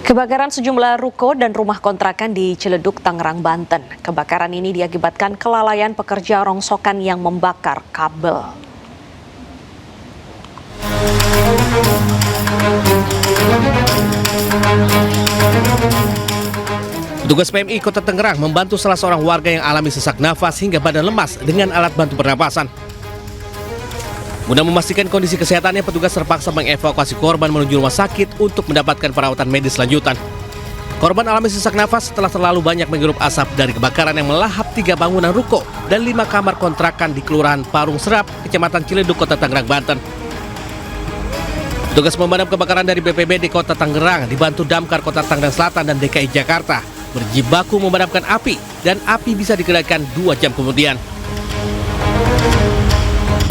Kebakaran sejumlah ruko dan rumah kontrakan di Ciledug, Tangerang, Banten. Kebakaran ini diakibatkan kelalaian pekerja rongsokan yang membakar kabel. Petugas PMI Kota Tangerang membantu salah seorang warga yang alami sesak nafas hingga badan lemas dengan alat bantu pernapasan. Guna memastikan kondisi kesehatannya, petugas terpaksa mengevakuasi korban menuju rumah sakit untuk mendapatkan perawatan medis lanjutan. Korban alami sesak nafas setelah terlalu banyak menghirup asap dari kebakaran yang melahap 3 bangunan ruko dan 5 kamar kontrakan di Kelurahan Parung Serap, Kecamatan Ciledug, Kota Tangerang, Banten. Petugas pemadam kebakaran dari BPBD Kota Tangerang dibantu Damkar Kota Tangerang Selatan dan DKI Jakarta berjibaku memadamkan api, dan api bisa dikendalikan 2 jam kemudian.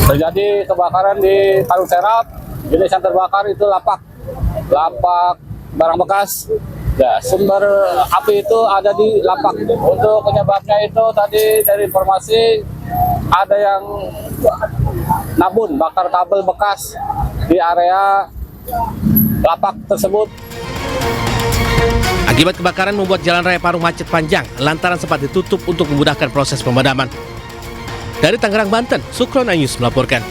Terjadi kebakaran di Parung Serap. Jenis yang terbakar itu lapak barang bekas. Ya, sumber api itu ada di lapak. Untuk penyebabnya itu tadi dari informasi ada yang nabun bakar kabel bekas di area lapak tersebut. Akibat kebakaran membuat jalan raya Parung macet panjang lantaran sempat ditutup untuk memudahkan proses pemadaman. Dari Tangerang, Banten, Sukron Anyus melaporkan.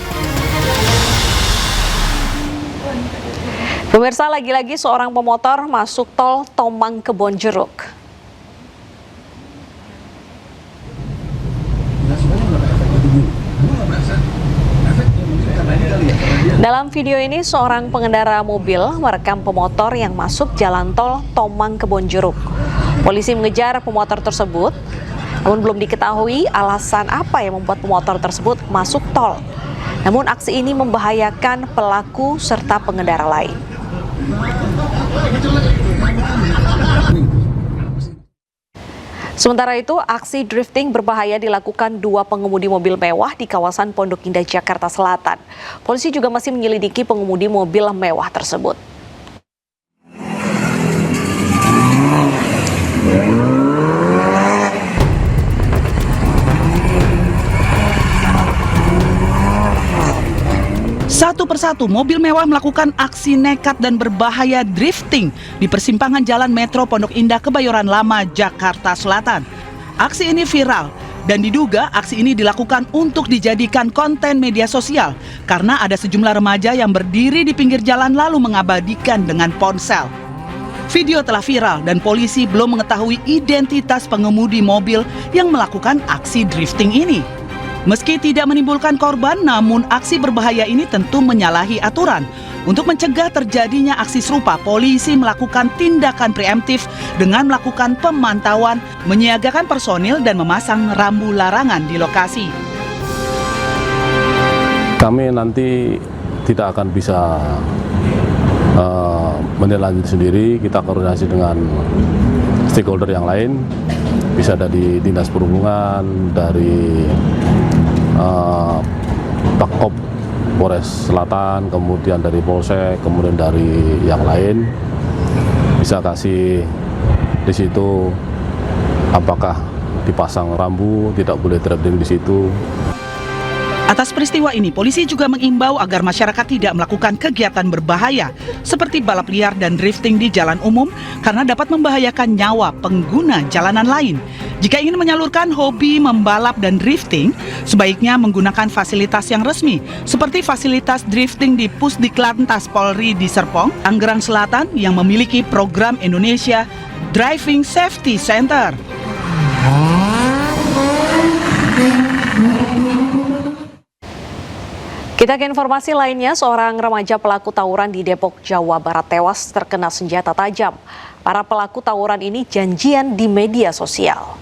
Pemirsa, lagi-lagi seorang pemotor masuk tol Tomang Kebonjeruk. Dalam video ini, seorang pengendara mobil merekam pemotor yang masuk jalan tol Tomang Kebonjeruk. Polisi mengejar pemotor tersebut, namun belum diketahui alasan apa yang membuat pemotor tersebut masuk tol. Namun aksi ini membahayakan pelaku serta pengendara lain. Sementara itu, aksi drifting berbahaya dilakukan 2 pengemudi mobil mewah di kawasan Pondok Indah, Jakarta Selatan. Polisi juga masih menyelidiki pengemudi mobil mewah tersebut. Satu persatu mobil mewah melakukan aksi nekat dan berbahaya drifting di persimpangan Jalan Metro Pondok Indah, Kebayoran Lama, Jakarta Selatan. Aksi ini viral dan diduga aksi ini dilakukan untuk dijadikan konten media sosial karena ada sejumlah remaja yang berdiri di pinggir jalan lalu mengabadikan dengan ponsel. Video telah viral dan polisi belum mengetahui identitas pengemudi mobil yang melakukan aksi drifting ini. Meski tidak menimbulkan korban, namun aksi berbahaya ini tentu menyalahi aturan. Untuk mencegah terjadinya aksi serupa, polisi melakukan tindakan preemptif dengan melakukan pemantauan, menyiagakan personil dan memasang rambu larangan di lokasi. Kami nanti tidak akan bisa menindaklanjuti sendiri, kita koordinasi dengan stakeholder yang lain, bisa dari Dinas Perhubungan, dari Pakop Polres Selatan, kemudian dari Polsek, kemudian dari yang lain, bisa kasih di situ apakah dipasang rambu, tidak boleh drifting di situ. Atas peristiwa ini, polisi juga mengimbau agar masyarakat tidak melakukan kegiatan berbahaya seperti balap liar dan drifting di jalan umum karena dapat membahayakan nyawa pengguna jalanan lain. Jika ingin menyalurkan hobi membalap dan drifting, sebaiknya menggunakan fasilitas yang resmi seperti fasilitas drifting di Pusdiklantas Polri di Serpong, Tangerang Selatan yang memiliki program Indonesia Driving Safety Center. Kita ke informasi lainnya, seorang remaja pelaku tawuran di Depok, Jawa Barat tewas terkena senjata tajam. Para pelaku tawuran ini janjian di media sosial.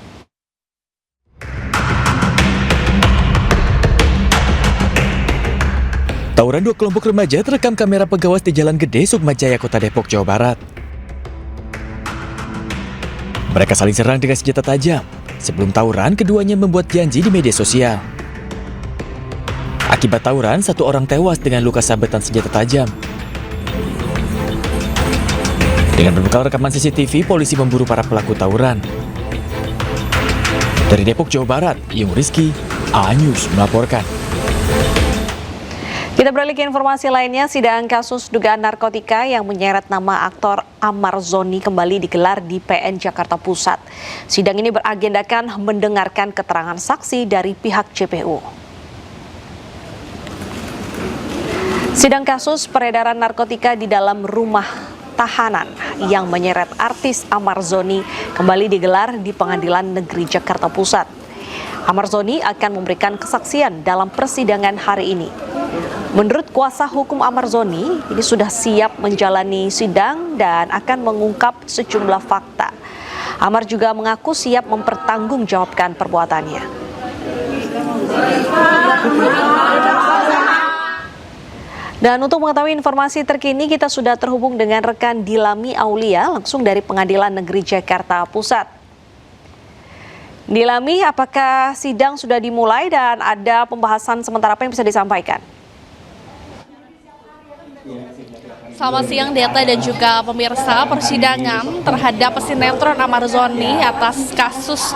Tawuran 2 kelompok remaja terekam kamera pengawas di Jalan Gede, Sukmajaya, Kota Depok, Jawa Barat. Mereka saling serang dengan senjata tajam. Sebelum tawuran, keduanya membuat janji di media sosial. Akibat tawuran, 1 orang tewas dengan luka sabetan senjata tajam. Dengan berbekal rekaman CCTV, polisi memburu para pelaku tawuran. Dari Depok, Jawa Barat, Yung Rizky, A News melaporkan. Kita beralih ke informasi lainnya, sidang kasus dugaan narkotika yang menyeret nama aktor Amar Zoni kembali digelar di PN Jakarta Pusat. Sidang ini beragendakan mendengarkan keterangan saksi dari pihak JPU. Sidang kasus peredaran narkotika di dalam rumah tahanan yang menyeret artis Amar Zoni kembali digelar di Pengadilan Negeri Jakarta Pusat. Amar Zoni akan memberikan kesaksian dalam persidangan hari ini. Menurut kuasa hukum Amar Zoni, ini sudah siap menjalani sidang dan akan mengungkap sejumlah fakta. Amar juga mengaku siap mempertanggungjawabkan perbuatannya. Dan untuk mengetahui informasi terkini, kita sudah terhubung dengan rekan Dilami Aulia langsung dari Pengadilan Negeri Jakarta Pusat. Dilami, apakah sidang sudah dimulai dan ada pembahasan sementara apa yang bisa disampaikan? Selamat siang Deta dan juga pemirsa. Persidangan terhadap pesinetron Amar Zoni atas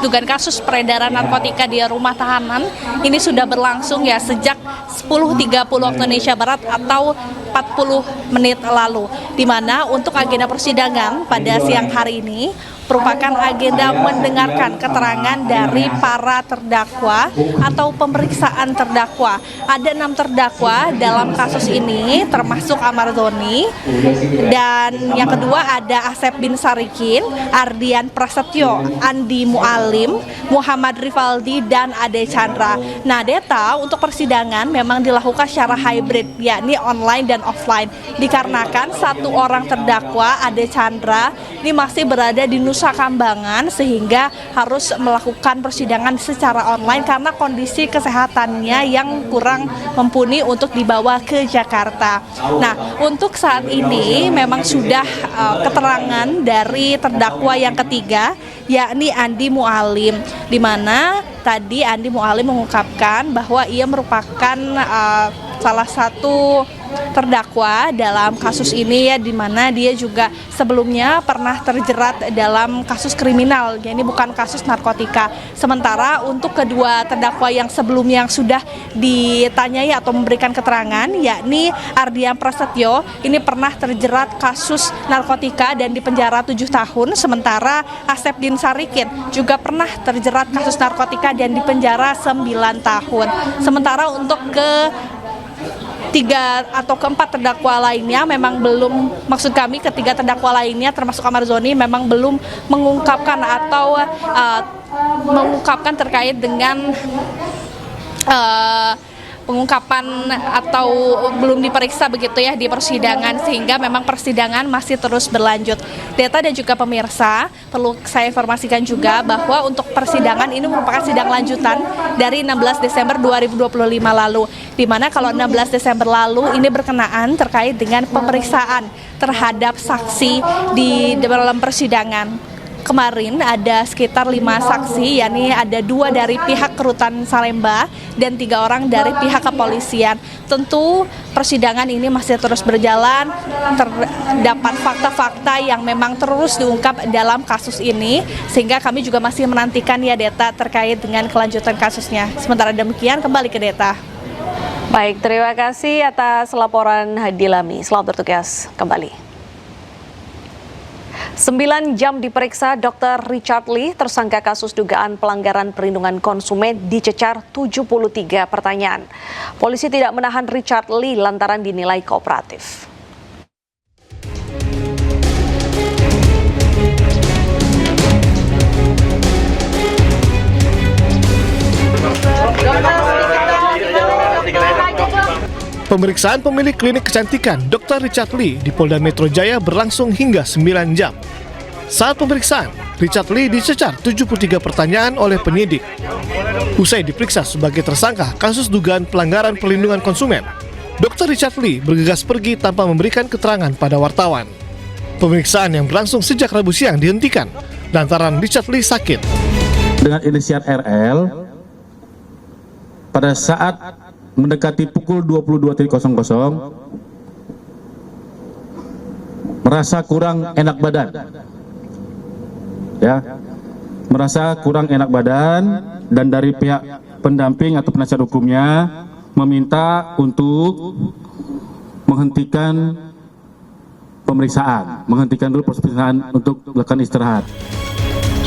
dugaan kasus peredaran narkotika di rumah tahanan ini sudah berlangsung ya sejak 10.30 waktu Indonesia Barat atau 40 menit lalu, di mana untuk agenda persidangan pada siang hari ini merupakan agenda mendengarkan keterangan dari para terdakwa atau pemeriksaan terdakwa. Ada 6 terdakwa dalam kasus ini, termasuk Amar Zoni, dan yang kedua ada Asep bin Sarikin, Ardian Prasetyo, Andi Mualim, Muhammad Rivaldi, dan Ade Chandra. Nah, Deta, untuk persidangan memang dilakukan secara hybrid, yakni online dan offline, dikarenakan satu orang terdakwa, Ade Chandra, ini masih berada di Nusa Kambangan sehingga harus melakukan persidangan secara online karena kondisi kesehatannya yang kurang mumpuni untuk dibawa ke Jakarta. Nah, untuk saat ini memang sudah keterangan dari terdakwa yang ketiga, yakni Andi Mualim, di mana tadi Andi Mualim mengungkapkan bahwa ia merupakan salah satu terdakwa dalam kasus ini, ya, di mana dia juga sebelumnya pernah terjerat dalam kasus kriminal, ya, ini bukan kasus narkotika. Sementara untuk kedua terdakwa yang sebelumnya yang sudah ditanyai atau memberikan keterangan, yakni Ardian Prasetyo, ini pernah terjerat kasus narkotika dan dipenjara 7 tahun, sementara Asep bin Sarikin juga pernah terjerat kasus narkotika dan dipenjara 9 tahun. Sementara untuk keempat terdakwa lainnya memang belum, maksud kami ketiga terdakwa lainnya termasuk Amar Zoni memang belum mengungkapkan atau mengungkapkan terkait dengan pengungkapan atau belum diperiksa begitu ya di persidangan, sehingga memang persidangan masih terus berlanjut. Deta dan juga pemirsa, perlu saya informasikan juga bahwa untuk persidangan ini merupakan sidang lanjutan dari 16 Desember 2025 lalu, di mana kalau 16 Desember lalu ini berkenaan terkait dengan pemeriksaan terhadap saksi di dalam persidangan. Kemarin ada sekitar 5 saksi, yakni ada 2 dari pihak Kerutan Salemba dan 3 orang dari pihak kepolisian. Tentu persidangan ini masih terus berjalan, terdapat fakta-fakta yang memang terus diungkap dalam kasus ini, sehingga kami juga masih menantikan ya Deta terkait dengan kelanjutan kasusnya. Sementara demikian, kembali ke Deta. Baik, terima kasih atas laporan Dilami. Selamat bertugas kembali. 9 jam diperiksa, Dr. Richard Lee, tersangka kasus dugaan pelanggaran perlindungan konsumen, dicecar 73 pertanyaan. Polisi tidak menahan Richard Lee lantaran dinilai kooperatif. Pemeriksaan pemilik klinik kecantikan Dr. Richard Lee di Polda Metro Jaya berlangsung hingga 9 jam. Saat pemeriksaan, Richard Lee dicecar 73 pertanyaan oleh penyidik. Usai diperiksa sebagai tersangka kasus dugaan pelanggaran perlindungan konsumen, Dr. Richard Lee bergegas pergi tanpa memberikan keterangan pada wartawan. Pemeriksaan yang berlangsung sejak Rabu siang dihentikan lantaran Richard Lee sakit. Dengan inisial RL, pada saat mendekati pukul 22.00 merasa kurang enak badan, ya, merasa kurang enak badan, dan dari pihak pendamping atau penasihat hukumnya meminta untuk menghentikan pemeriksaan, menghentikan dulu proses pemeriksaan untuk melakukan istirahat.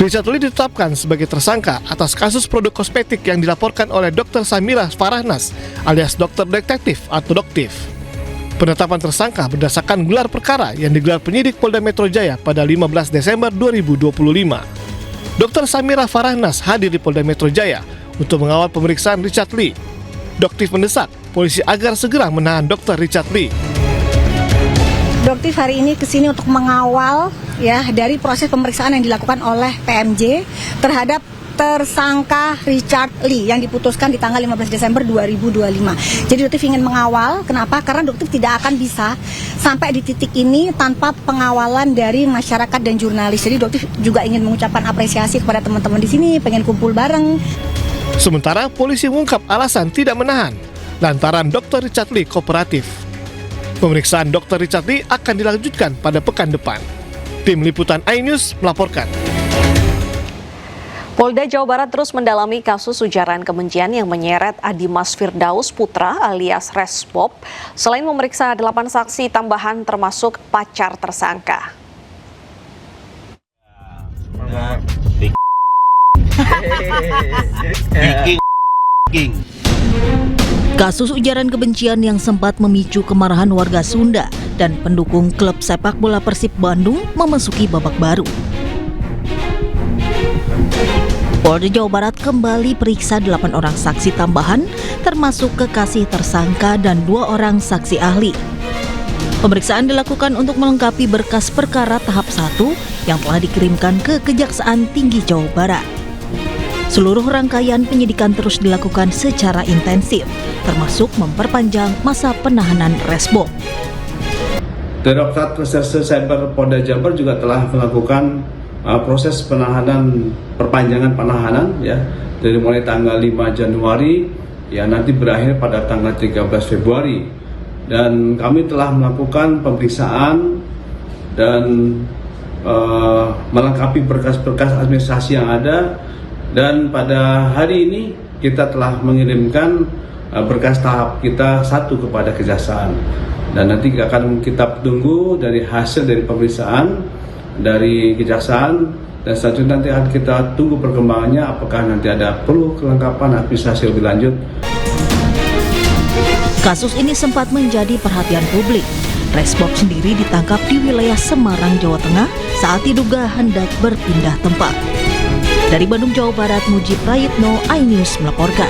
Richard Lee ditetapkan sebagai tersangka atas kasus produk kosmetik yang dilaporkan oleh Dr. Samira Farahnas alias dokter detektif atau doktif. Penetapan tersangka berdasarkan gelar perkara yang digelar penyidik Polda Metro Jaya pada 15 Desember 2025. Dr. Samira Farahnas hadir di Polda Metro Jaya untuk mengawal pemeriksaan Richard Lee. Doktif mendesak polisi agar segera menahan Dr. Richard Lee. Doktif hari ini kesini untuk mengawal ya dari proses pemeriksaan yang dilakukan oleh PMJ terhadap tersangka Richard Lee yang diputuskan di tanggal 15 Desember 2025. Jadi Doktif ingin mengawal, kenapa? Karena Doktif tidak akan bisa sampai di titik ini tanpa pengawalan dari masyarakat dan jurnalis. Jadi Doktif juga ingin mengucapkan apresiasi kepada teman-teman di sini, pengen kumpul bareng. Sementara polisi mengungkap alasan tidak menahan lantaran Dr. Richard Lee kooperatif. Pemeriksaan Dr. Richard Lee akan dilanjutkan pada pekan depan. Tim Liputan iNews melaporkan. Polda Jawa Barat terus mendalami kasus ujaran kebencian yang menyeret Adimas Firdaus Putra alias Resbob, selain memeriksa 8 saksi tambahan termasuk pacar tersangka. Kasus ujaran kebencian yang sempat memicu kemarahan warga Sunda dan pendukung klub sepak bola Persib Bandung memasuki babak baru. Polda Jawa Barat kembali periksa 8 orang saksi tambahan, termasuk kekasih tersangka dan 2 orang saksi ahli. Pemeriksaan dilakukan untuk melengkapi berkas perkara tahap 1 yang telah dikirimkan ke Kejaksaan Tinggi Jawa Barat. Seluruh rangkaian penyidikan terus dilakukan secara intensif, termasuk memperpanjang masa penahanan Resbob. Direktorat Reserse Cyber Polda Jabar juga telah melakukan proses penahanan, perpanjangan penahanan ya dari mulai tanggal 5 Januari ya nanti berakhir pada tanggal 13 Februari. Dan kami telah melakukan pemeriksaan dan melengkapi berkas-berkas administrasi yang ada. Dan pada hari ini kita telah mengirimkan berkas tahap kita 1 kepada Kejaksaan. Dan nanti akan kita tunggu dari hasil dari pemeriksaan dari Kejaksaan. Dan selanjutnya nanti akan kita tunggu perkembangannya apakah nanti ada perlu kelengkapan administrasi lebih lanjut. Kasus ini sempat menjadi perhatian publik. Resbob sendiri ditangkap di wilayah Semarang, Jawa Tengah saat diduga hendak berpindah tempat. Dari Bandung, Jawa Barat, Mujib Prayitno, iNews melaporkan.